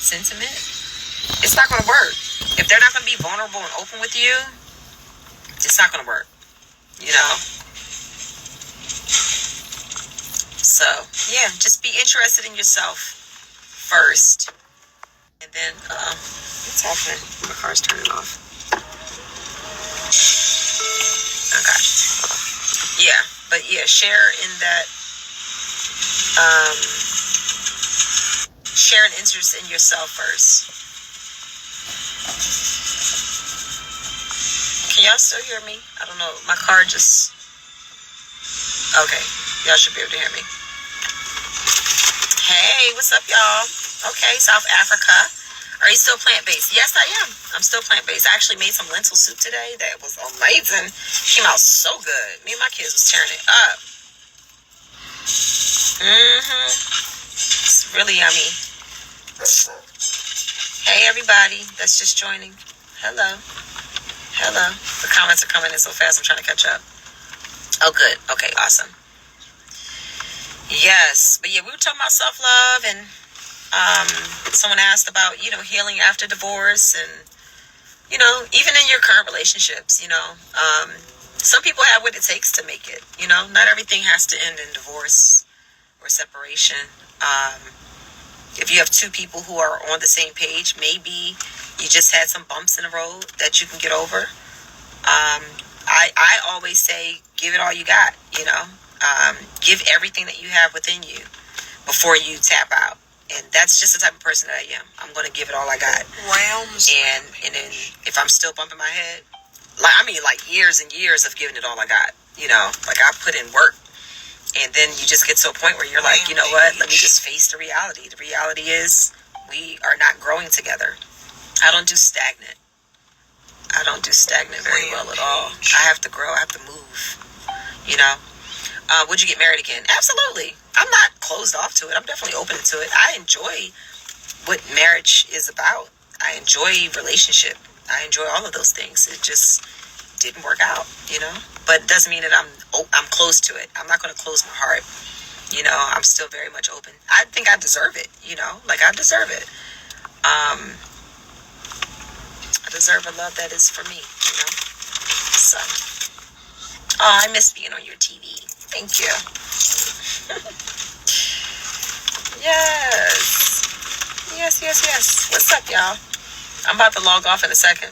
sentiment, it's not going to work. If they're not going to be vulnerable and open with you, it's not going to work, you know? So, yeah, just be interested in yourself first. And then, what's happening? My car's turning off. Okay. Yeah, but yeah, share in that, share an interest in yourself first. Can y'all still hear me? I don't know. My car just... Okay. Y'all should be able to hear me. Hey, what's up, y'all? Okay, South Africa. Are you still plant-based? Yes, I am. I'm still plant-based. I actually made some lentil soup today that was amazing. Came out so good. Me and my kids was tearing it up. It's really yummy. Hey, everybody that's just joining. Hello. Hello. The comments are coming in so fast. I'm trying to catch up. Oh, good. Okay, awesome. Yes. But yeah, we were talking about self-love, and someone asked about, healing after divorce, and, even in your current relationships, some people have what it takes to make it, not everything has to end in divorce or separation. If you have two people who are on the same page, maybe you just had some bumps in the road that you can get over. I always say, give it all you got, give everything that you have within you before you tap out. And that's just the type of person that I am. I'm going to give it all I got. And then if I'm still bumping my head, like years and years of giving it all I got, like I put in work. And then you just get to a point where you're like, you know what? Let me just face the reality. The reality is we are not growing together. I don't do stagnant. Very well at all. I have to grow. I have to move. Would you get married again? Absolutely. I'm not closed off to it. I'm definitely open to it. I enjoy what marriage is about. I enjoy relationship. I enjoy all of those things. It just didn't work out, But it doesn't mean that I'm close to it. I'm not going to close my heart. I'm still very much open. I think I deserve it, I deserve it. I deserve a love that is for me, So, I miss being on your TV. Thank you. Yes. What's up, y'all? I'm about to log off in a second.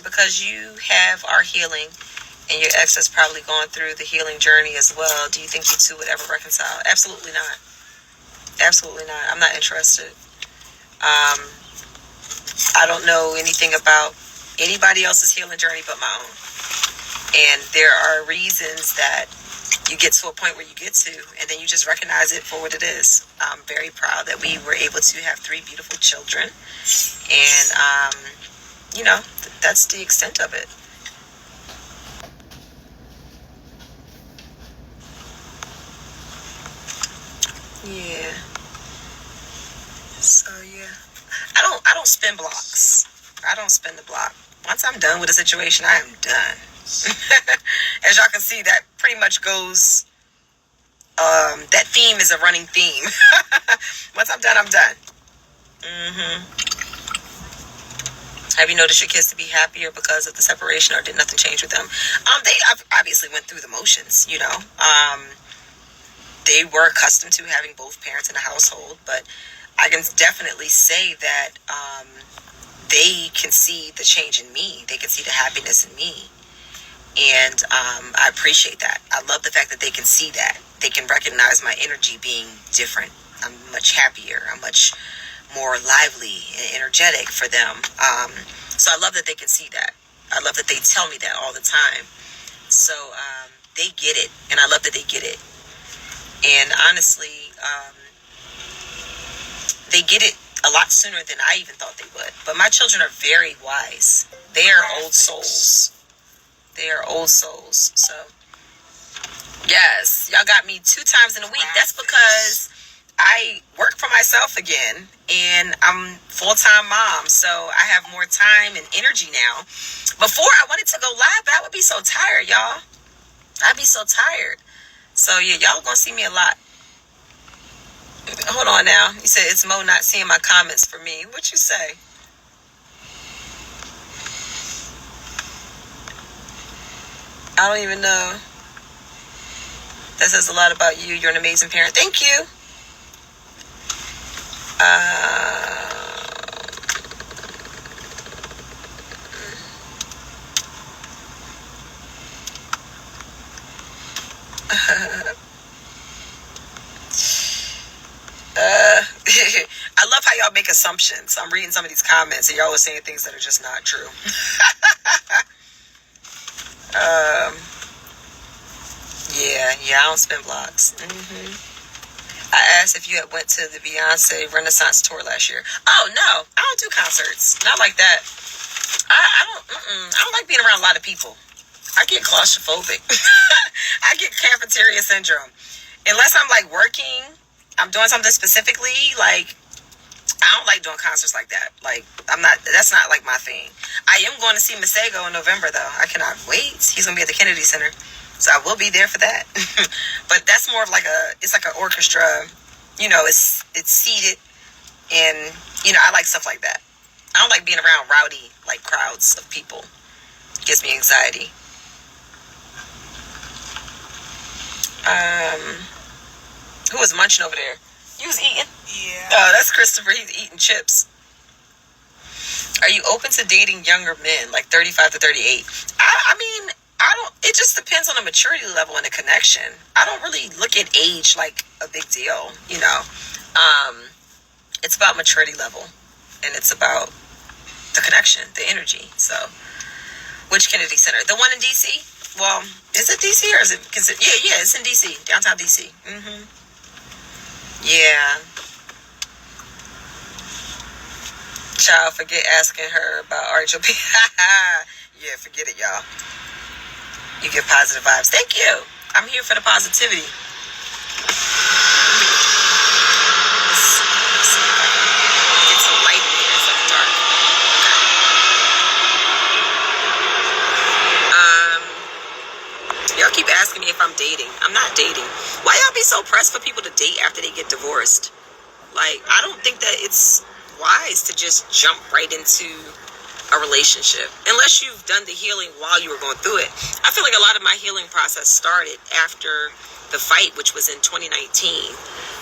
Because you are healing, and your ex has probably gone through the healing journey as well. Do you think you two would ever reconcile? Absolutely not. Absolutely not. I'm not interested. I don't know anything about anybody else's healing journey but my own. And there are reasons that you get to a point where you get to, and then you just recognize it for what it is. I'm very proud that we were able to have 3 beautiful children. And, that's the extent of it. Yeah. So, yeah. I don't spin blocks. I don't spin the block. Once I'm done with a situation, I am done. As y'all can see, that pretty much goes, that theme is a running theme. Once I'm done, I'm done. Have you noticed your kids to be happier because of the separation, or did nothing change with them? They obviously went through the motions, They were accustomed to having both parents in the household, but I can definitely say that they can see the change in me. They can see the happiness in me. And I appreciate that. I love the fact that they can see that. They can recognize my energy being different. I'm much happier. I'm much more lively and energetic for them. So I love that they can see that. I love that they tell me that all the time. So they get it. And I love that they get it. And honestly, they get it a lot sooner than I even thought they would. But my children are very wise. They are old souls. So, yes, y'all got me 2 times in a week. That's because I work for myself again, and I'm full-time mom, so I have more time and energy now. Before, I wanted to go live, but I would be so tired, y'all. I'd be so tired. So, yeah, y'all gonna see me a lot. Hold on now. You said it's Mo not seeing my comments for me. What you say? I don't even know. That says a lot about you. You're an amazing parent. Thank you. I love how y'all make assumptions. I'm reading some of these comments and y'all are saying things that are just not true. Yeah, I don't spin blocks. I asked if you had went to the Beyonce Renaissance tour last year. Oh no, I don't do concerts. Not like that. I don't like being around a lot of people. I get claustrophobic. I get cafeteria syndrome. Unless I'm like working, I'm doing something specifically, like I don't like doing concerts like that. Like that's not like my thing. I am going to see Masego in November though. I cannot wait. He's gonna be at the Kennedy Center. So I will be there for that. But that's more of like it's like an orchestra, it's seated, and I like stuff like that. I don't like being around rowdy like crowds of people. It gives me anxiety. Who was munching over there? You was eating? Yeah. Oh, that's Christopher. He's eating chips. Are you open to dating younger men, like 35 to 38? I mean, I don't. It just depends on the maturity level and the connection. I don't really look at age like a big deal, It's about maturity level, and it's about the connection, the energy. So, which Kennedy Center? The one in DC? Well, is it DC or is it considered? Yeah, it's in DC, downtown DC. Yeah. Child, forget asking her about RHOP. Yeah, forget it, y'all. You get positive vibes. Thank you. I'm here for the positivity. Let's see if I can get some light in here. It's like dark. Okay. Y'all keep asking me if I'm dating. I'm not dating. Why y'all be so pressed for people to date after they get divorced? Like, I don't think that it's wise to just jump right into a relationship unless you've done the healing while you were going through it. I feel like a lot of my healing process started after the fight, which was in 2019.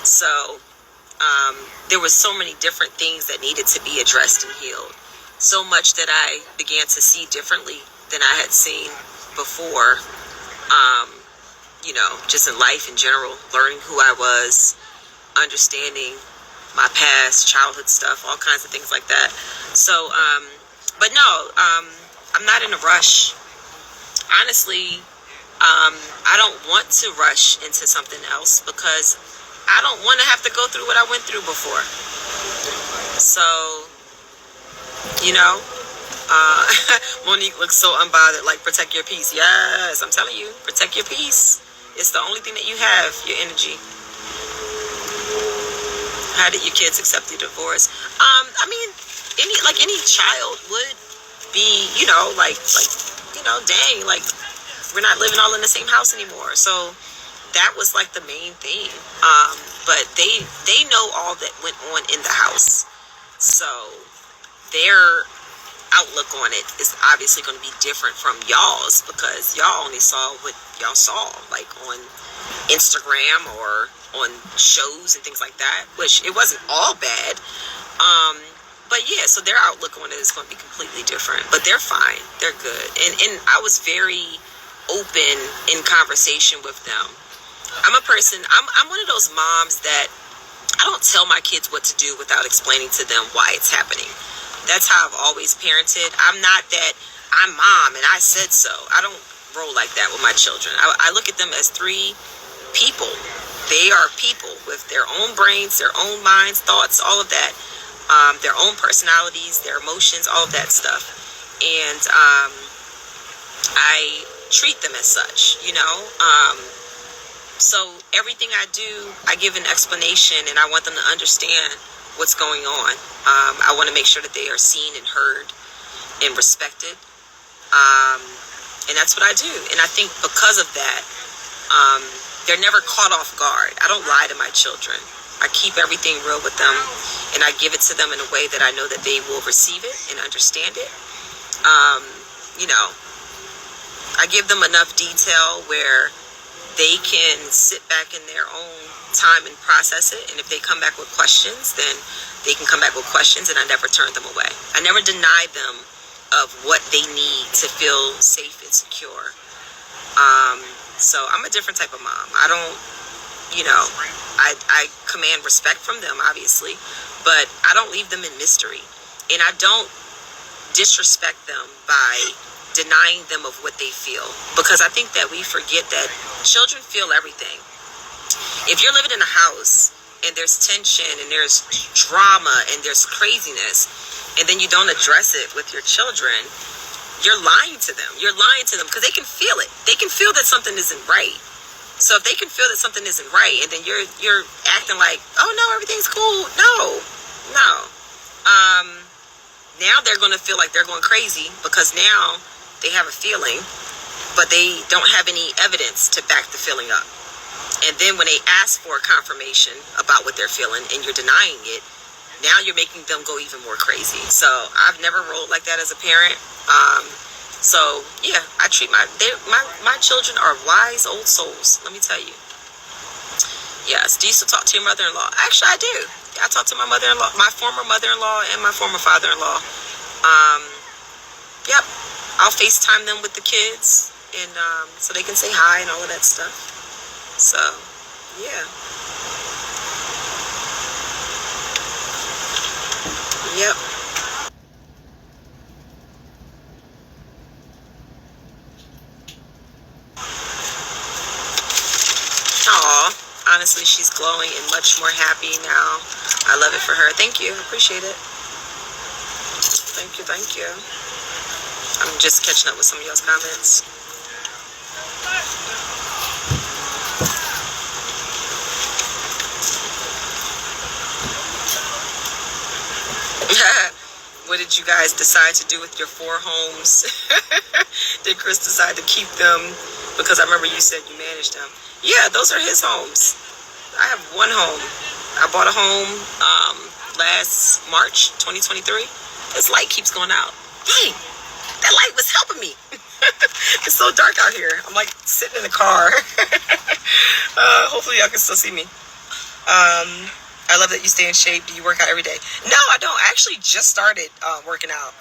So there was so many different things that needed to be addressed and healed. So much that I began to see differently than I had seen before. Just in life in general, learning who I was, understanding my past, childhood stuff, all kinds of things like that. So, but no, I'm not in a rush. Honestly, I don't want to rush into something else because I don't want to have to go through what I went through before. So, Monique looks so unbothered, like protect your peace. Yes, I'm telling you, protect your peace. It's the only thing that you have, your energy. How did your kids accept the divorce? I mean, any child would be, dang, like we're not living all in the same house anymore. So that was like the main thing. But they know all that went on in the house. So their outlook on it is obviously going to be different from y'all's because y'all only saw what y'all saw, like on Instagram or on shows and things like that, which it wasn't all bad. But yeah, so their outlook on it is going to be completely different, but they're fine. They're good. And I was very open in conversation with them. I'm one of those moms that I don't tell my kids what to do without explaining to them why it's happening. That's how I've always parented. I'm not that I'm mom and I said so. I don't roll like that with my children. I look at them as three people. They are people with their own brains, their own minds, thoughts, all of that. Their own personalities, their emotions, all of that stuff. And I treat them as such, So everything I do, I give an explanation and I want them to understand what's going on. I want to make sure that they are seen and heard and respected. And that's what I do. And I think because of that, they're never caught off guard. I don't lie to my children. I keep everything real with them, and I give it to them in a way that I know that they will receive it and understand it. You know, I give them enough detail where they can sit back in their own time and process it. And if they come back with questions, then they can come back with questions, and I never turn them away. I never deny them of what they need to feel safe and secure. So I'm a different type of mom. I don't, you know, I command respect from them, obviously, but I don't leave them in mystery. And I don't disrespect them by denying them of what they feel, because I think that we forget that children feel everything. If you're living in a house and there's tension and there's drama and there's craziness, and then you don't address it with your children, you're lying to them. You're lying to them because they can feel it. They can feel that something isn't right. So if they can feel that something isn't right, and then you're acting like, oh no, everything's cool. No. Now they're going to feel like they're going crazy because now they have a feeling, but they don't have any evidence to back the feeling up. And then when they ask for confirmation about what they're feeling and you're denying it, now you're making them go even more crazy. So I've never rolled like that as a parent. So yeah, I treat my children are wise old souls. Let me tell you. Yes. Do you still talk to your mother-in-law? Actually, I do. I talk to my mother-in-law, my former mother-in-law, and my former father-in-law. Yep. I'll FaceTime them with the kids, and so they can say hi and all of that stuff. So, yeah. Yep. Aw, honestly, she's glowing and much more happy now. I love it for her. Thank you. I appreciate it. Thank you. I'm just catching up with some of y'all's comments. What did you guys decide to do with your 4 homes? Did Chris decide to keep them? Because I remember you said you managed them. Yeah, those are his homes. I have 1 home. I bought a home last March 2023. This light keeps going out. Dang, that light was helping me. It's so dark out here. I'm like sitting in the car. Hopefully y'all can still see me. I love that you stay in shape. Do you work out every day? No, I don't. I actually just started working out.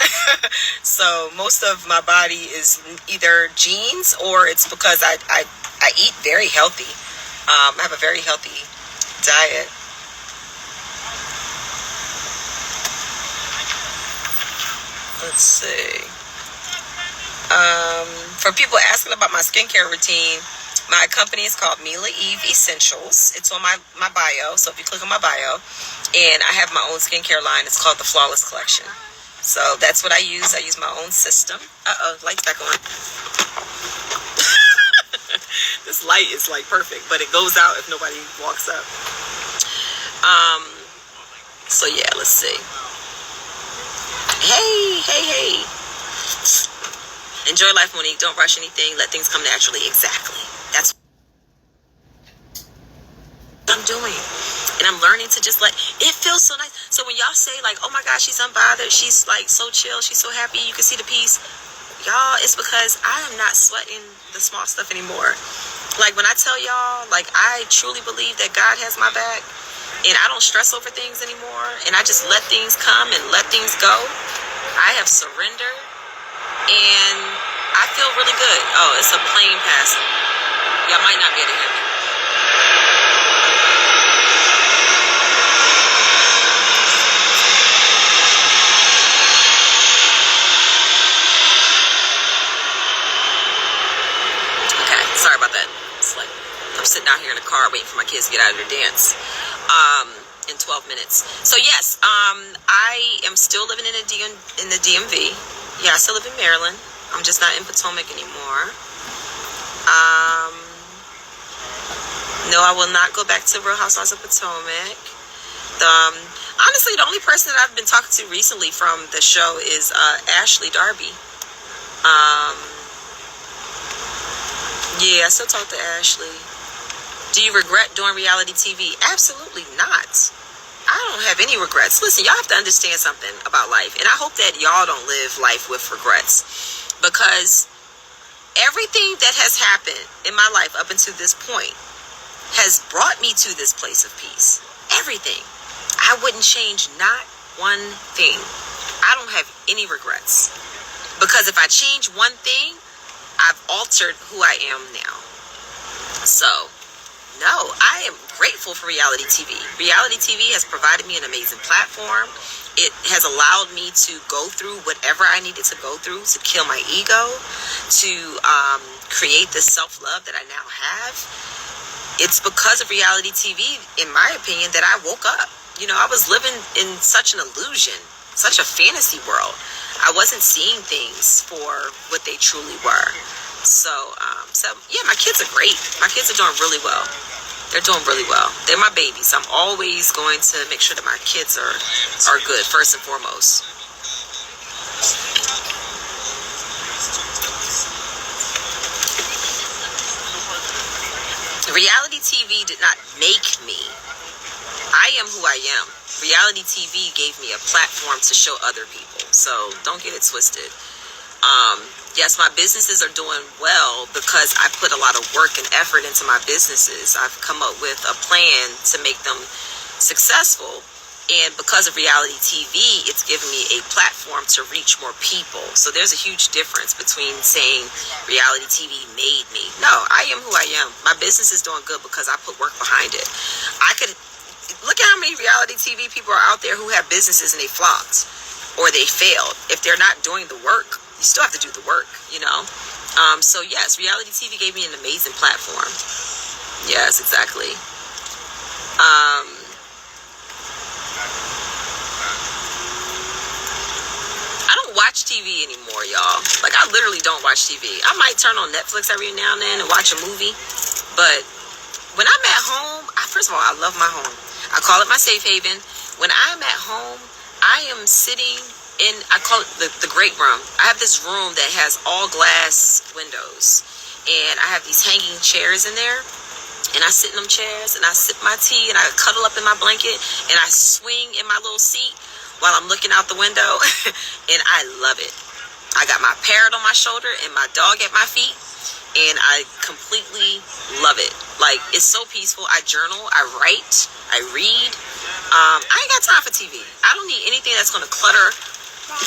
So most of my body is either genes or it's because I eat very healthy. I have a very healthy diet. Let's see. For people asking about my skincare routine, my company is called Mila Eve Essentials. It's on my bio, so if you click on my bio, and I have my own skincare line. It's called the Flawless Collection. So that's what I use. I use my own system. Light's back on. This light is like perfect, but it goes out if nobody walks up. So yeah, let's see. Hey. Enjoy life, Monique. Don't rush anything. Let things come naturally. Exactly. That's what I'm doing. And I'm learning to just let it feel so nice. So when y'all say like, oh my gosh, she's unbothered, she's like so chill, she's so happy, you can see the peace. Y'all, it's because I am not sweating the small stuff anymore. Like when I tell y'all, like I truly believe that God has my back and I don't stress over things anymore and I just let things come and let things go. I have surrendered and I feel really good. Oh, it's a plane passing. Y'all might not be able to hear me. Okay, sorry about that. It's like I'm sitting out here in the car waiting for my kids to get out of their dance in 12 minutes. So yes, I am still living in the DMV. Yeah, I still live in Maryland. I'm just not in Potomac anymore. No, I will not go back to Real Housewives of Potomac. Honestly, the only person that I've been talking to recently from the show is Ashley Darby. Yeah, I still talk to Ashley. Do you regret doing reality TV? Absolutely not. I don't have any regrets. Listen, y'all have to understand something about life. And I hope that y'all don't live life with regrets. Because everything that has happened in my life up until this point has brought me to this place of peace. Everything. I wouldn't change not one thing. I don't have any regrets. Because if I change one thing, I've altered who I am now. So, no, I am grateful for reality TV. Reality TV has provided me an amazing platform. It has allowed me to go through whatever I needed to go through to kill my ego, to create the self-love that I now have. It's because of reality TV, in my opinion, that I woke up. You know, I was living in such an illusion, such a fantasy world. I wasn't seeing things for what they truly were. So yeah, my kids are great. My kids are doing really well. They're doing really well. They're my babies. I'm always going to make sure that my kids are good, first and foremost. Reality TV did not make me. I am who I am. Reality TV gave me a platform to show other people. So don't get it twisted. Yes, my businesses are doing well because I put a lot of work and effort into my businesses. I've come up with a plan to make them successful. And because of reality TV, it's given me a platform to reach more people. So there's a huge difference between saying reality TV made me. No, I am who I am. My business is doing good because I put work behind it. I could look at how many reality TV people are out there who have businesses and they flopped or they failed. If they're not doing the work, you still have to do the work, you know? So yes, reality TV gave me an amazing platform. Yes, exactly. I don't watch TV anymore, y'all. Like, I literally don't watch TV. I might turn on Netflix every now and then and watch a movie. But when I'm at home, first of all, I love my home. I call it my safe haven. When I'm at home, I am sitting in, I call it the great room. I have this room that has all glass windows. And I have these hanging chairs in there. And I sit in them chairs and I sip my tea and I cuddle up in my blanket and I swing in my little seat while I'm looking out the window. And I love it. I got my parrot on my shoulder and my dog at my feet. And I completely love it. Like, it's so peaceful. I journal, I write, I read. I ain't got time for TV. I don't need anything that's going to clutter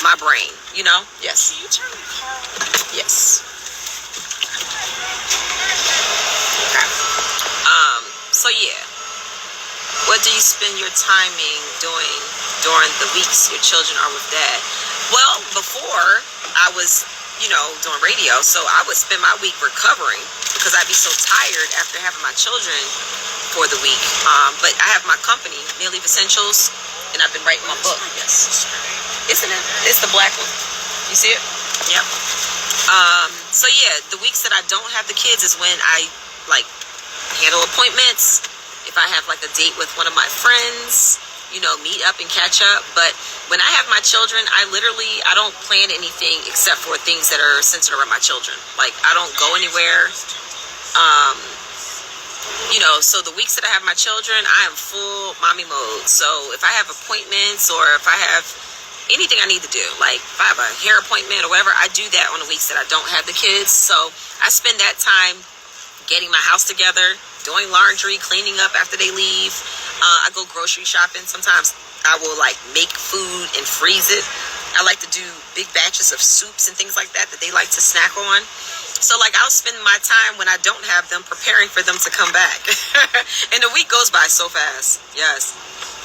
my brain, you know? Yes. Can you turn the car on? Yes. Okay. So yeah. What do you spend your timing doing during the weeks your children are with dad? Well, before I was, doing radio, so I would spend my week recovering because I'd be so tired after having my children for the week. But I have my company, Monique Essentials, and I've been writing my book. Yes. Isn't it? It's the black one. You see it? Yep. So yeah, the weeks that I don't have the kids is when I handle appointments. If I have a date with one of my friends, meet up and catch up. But when I have my children, I don't plan anything except for things that are centered around my children. Like, I don't go anywhere. So the weeks that I have my children, I am full mommy mode. So if I have appointments or if I have anything I need to do, like if I have a hair appointment or whatever, I do that on the weeks that I don't have the kids. So I spend that time getting my house together, doing laundry, cleaning up after they leave. I go grocery shopping. Sometimes I will make food and freeze it. I like to do big batches of soups and things like that they like to snack on. So I'll spend my time when I don't have them preparing for them to come back. And the week goes by so fast. Yes.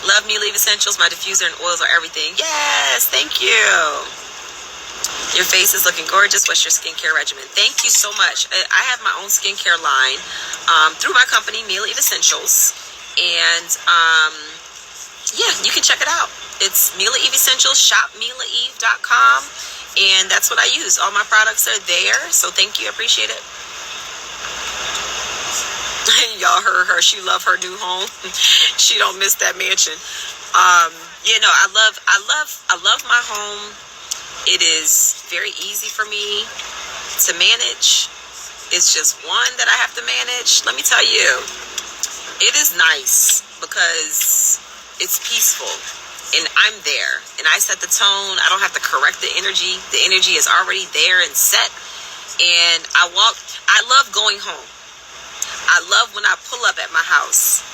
Love Me Leave Essentials. My diffuser and oils are everything. Yes. Thank you. Your face is looking gorgeous. What's your skincare regimen? Thank you so much. I have my own skincare line through my company, Mila Eve Essentials. And yeah, you can check it out. It's Mila Eve Essentials, shopmilaeve.com. And that's what I use. All my products are there. So thank you. I appreciate it. Y'all heard her. She love her new home. She don't miss that mansion. I love my home. It is very easy for me to manage. It's just one that I have to manage. Let me tell you, It is nice because it's peaceful and I'm there and I set the tone. I don't have to correct the energy. The energy is already there and set. And I love going home. I love when I pull up at my house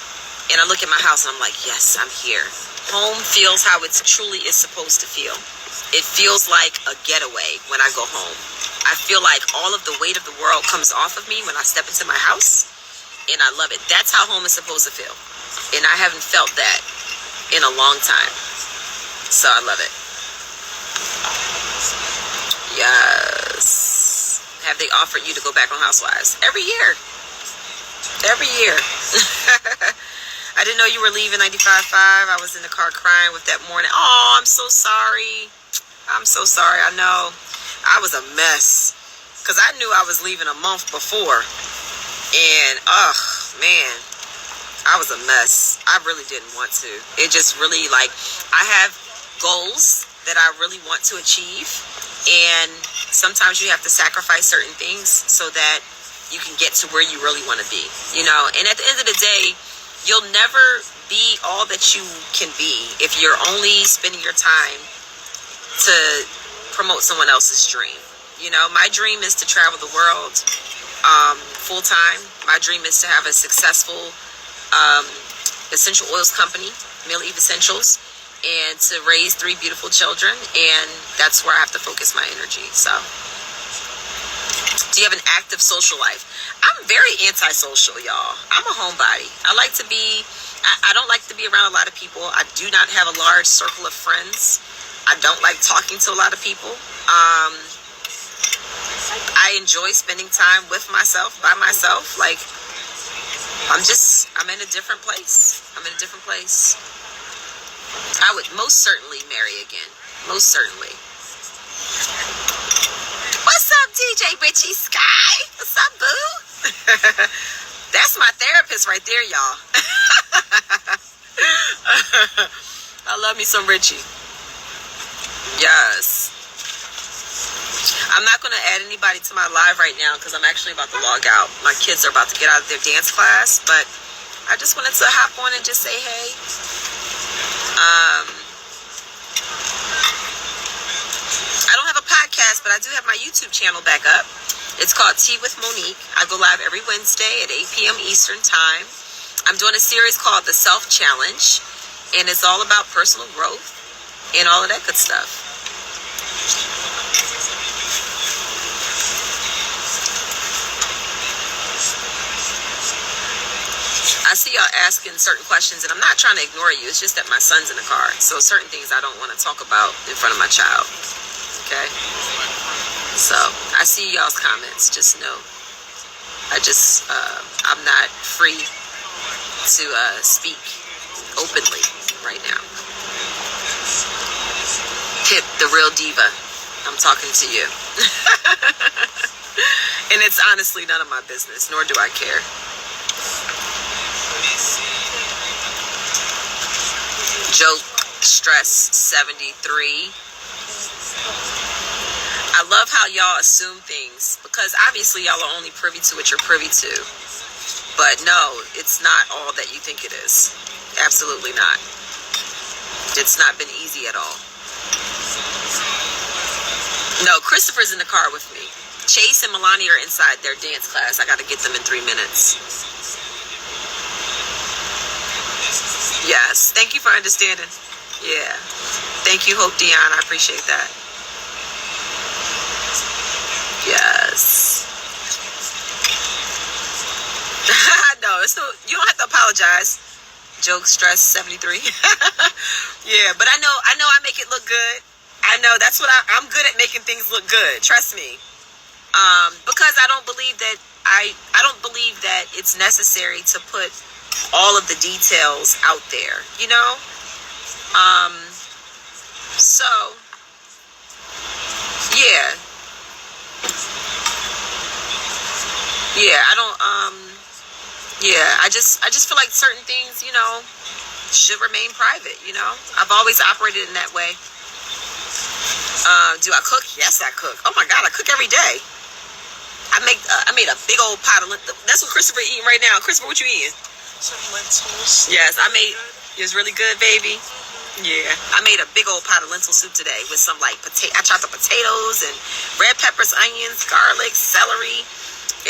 and I look at my house and I'm like, yes, I'm here. Home feels how it truly is supposed to feel. It feels like a getaway when I go home. I feel like all of the weight of the world comes off of me when I step into my house, and I love it. That's how home is supposed to feel. And I haven't felt that in a long time. So I love it. Yes. Have they offered you to go back on Housewives? Every year. Every year. I didn't know you were leaving 95.5. I was in the car crying with that morning. Oh, I'm so sorry. I'm so sorry. I know. I was a mess. Because I knew I was leaving a month before. And, oh, man. I was a mess. I really didn't want to. It just really, like, I have goals that I really want to achieve. And sometimes you have to sacrifice certain things so that you can get to where you really want to be. You know, and at the end of the day, you'll never be all that you can be if you're only spending your time to promote someone else's dream. You know, my dream is to travel the world full time. My dream is to have a successful essential oils company, Mill Eve Essentials, and to raise 3 beautiful children. And that's where I have to focus my energy. So, do you have an active social life? I'm very antisocial, y'all. I'm a homebody. I like to be, I don't like to be around a lot of people. I do not have a large circle of friends. I don't like talking to a lot of people. I enjoy spending time with myself, by myself. Like, I'm in a different place. I'm in a different place. I would most certainly marry again. Most certainly. What's up, DJ Richie Sky? What's up, boo? That's my therapist right there, y'all. I love me some Richie. Yes. I'm not going to add anybody to my live right now because I'm actually about to log out. My kids are about to get out of their dance class, but I just wanted to hop on and just say hey. I don't have a podcast, but I do have my YouTube channel back up. It's called Tea with Monique. I go live every Wednesday at 8 p.m. Eastern Time. I'm doing a series called The Self Challenge, and it's all about personal growth and all of that good stuff. I see y'all asking certain questions, and I'm not trying to ignore you. It's just that my son's in the car. So certain things I don't want to talk about in front of my child. Okay? So I see y'all's comments. Just know I'm not free to speak openly right now. Pip, the real diva, I'm talking to you. And it's honestly none of my business, nor do I care. Joke Stress 73. I love how y'all assume things, because obviously y'all are only privy to what you're privy to. But no, it's not all that you think it is. Absolutely not. It's not been easy at all. No, Christopher's in the car with me. Chase and Milani are inside their dance class. I got to get them in 3 minutes. Yes, thank you for understanding. Yeah. Thank you, Hope Dion. I appreciate that. Yes. No, you don't have to apologize. Joke Stress 73. Yeah, but I know I make it look good. I know that's what I'm good at, making things look good. Trust me. Because I don't believe that I don't believe that it's necessary to put all of the details out there, you know? So yeah. Yeah, I just feel like certain things, you know, should remain private, you know? I've always operated in that way. Do I cook? Yes, I cook. Oh my God, I cook every day. I made a big old pot of, that's what Christopher eating right now. Christopher, what you eating? Some lentils. Yes, I made. It was really good, baby. Yeah, I made a big old pot of lentil soup today with some like potato. I chopped up potatoes and red peppers, onions, garlic, celery,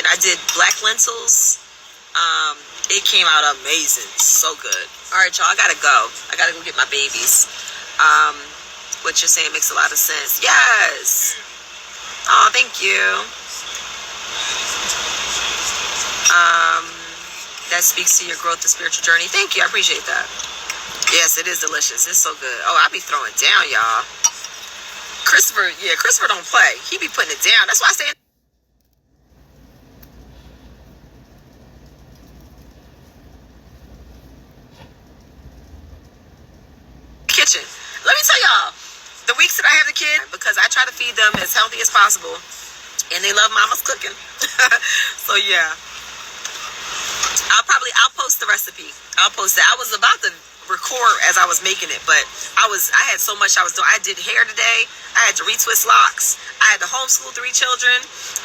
and I did black lentils. It came out amazing, so good. All right, y'all, I gotta go. I gotta go get my babies. What you're saying makes a lot of sense. Yes. Oh, thank you. That speaks to your growth and spiritual journey. Thank you. I appreciate that. Yes, it is delicious. It's so good. Oh, I be throwing down, y'all. Christopher don't play. He be putting it down. That's why I stay in the kitchen. Let me tell y'all, the weeks that I have the kid, because I try to feed them as healthy as possible, and they love mama's cooking. So yeah. I'll post the recipe. I'll post it. I was about to record as I was making it, but I had so much I was doing. I did hair today. I had to retwist locks. I had to homeschool 3 children,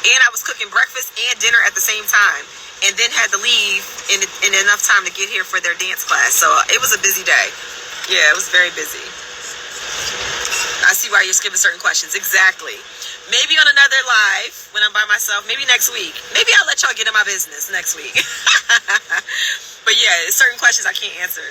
and I was cooking breakfast and dinner at the same time, and then had to leave in enough time to get here for their dance class. So it was a busy day. Yeah, it was very busy. I see why you're skipping certain questions. Exactly. Maybe on another live when I'm by myself. Maybe next week. Maybe I'll let y'all get in my business next week. But yeah, certain questions I can't answer.